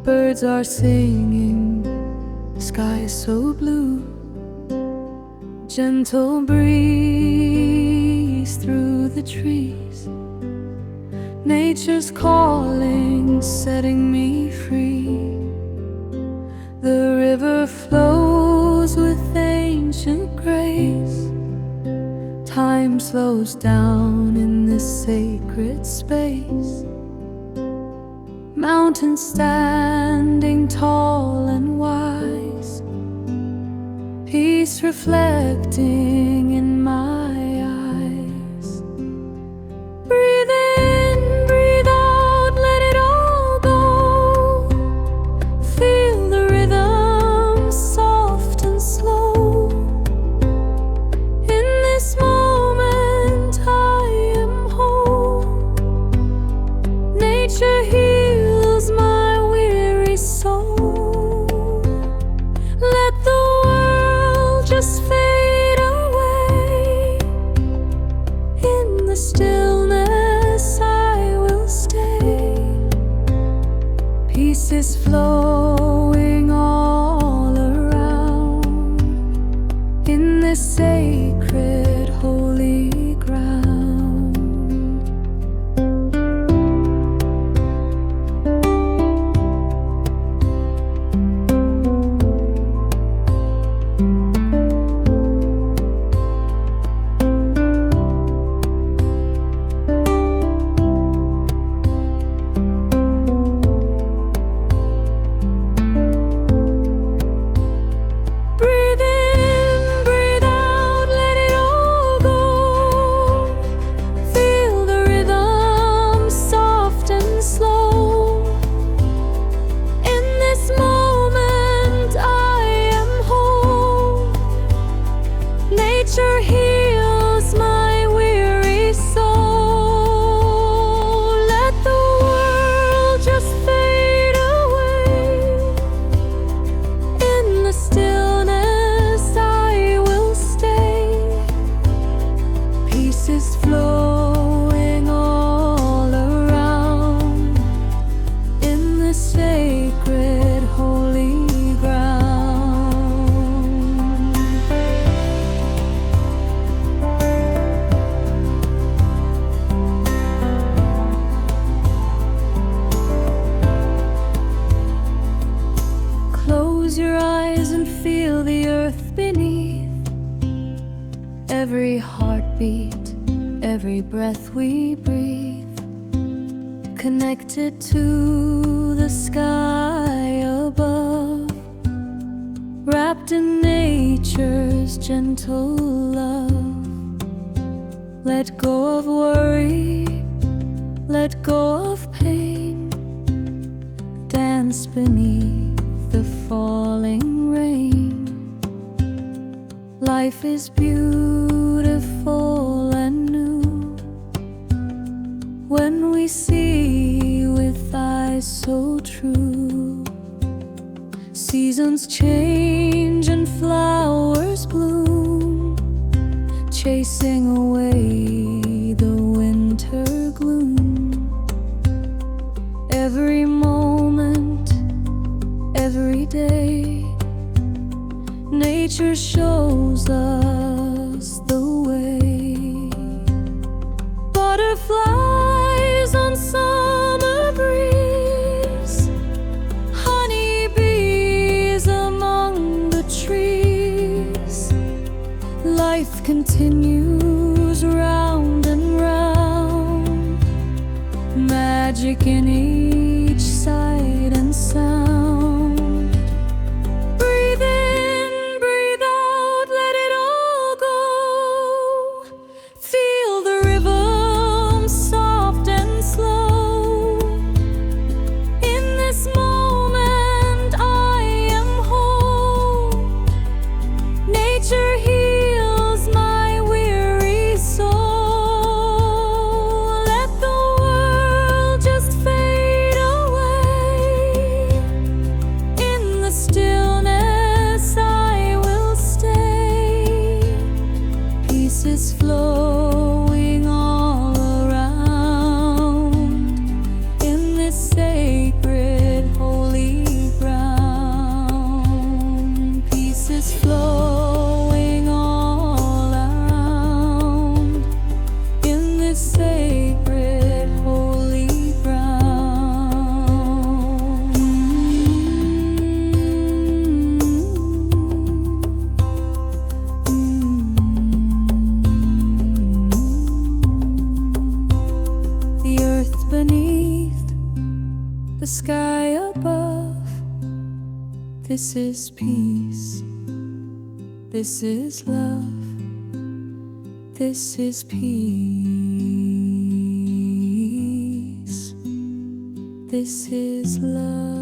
Birds are singing, sky is so blue. Gentle breeze through the trees. Nature's calling, setting me free. The river flows with ancient grace. Time slows down in this sacred space. Mountains standing tall and wise, peace reflecting in my eyes. Breathe in, breathe out, let it all go. Feel the rhythm, soft and slow. In this moment I am whole. Nature heals my weary soul. Let the world just fade away. In the stillness I will stay. Peace is flowing all around. In this sacred holy ground. Breathe in, breathe out, let it all go. Feel the rhythm, soft and slow. In this moment I am whole. Nature heals my weary soul. Let the world just fade away. In the stillness I will stay. Peace is flowing all around. In the sacred holy ground. Close your eyes and feel the earth beneath. Every heartbeat, every breath we breathe, connected to the sky above, wrapped in nature's gentle love. Let go of worry, let go of pain. Dance beneath the falling rain. Life is beautiful and new when we see with eyes so true. Seasons change and flowers bloom, chasing away the winter gloom. Every moment, every day, nature shows us the way. Butterflies on summer breeze, honeybees among the trees. Life continues round and round, magic in each sight and sound. Breathe in, breathe out, let it all above. This is peace. This is love. This is peace. This is love.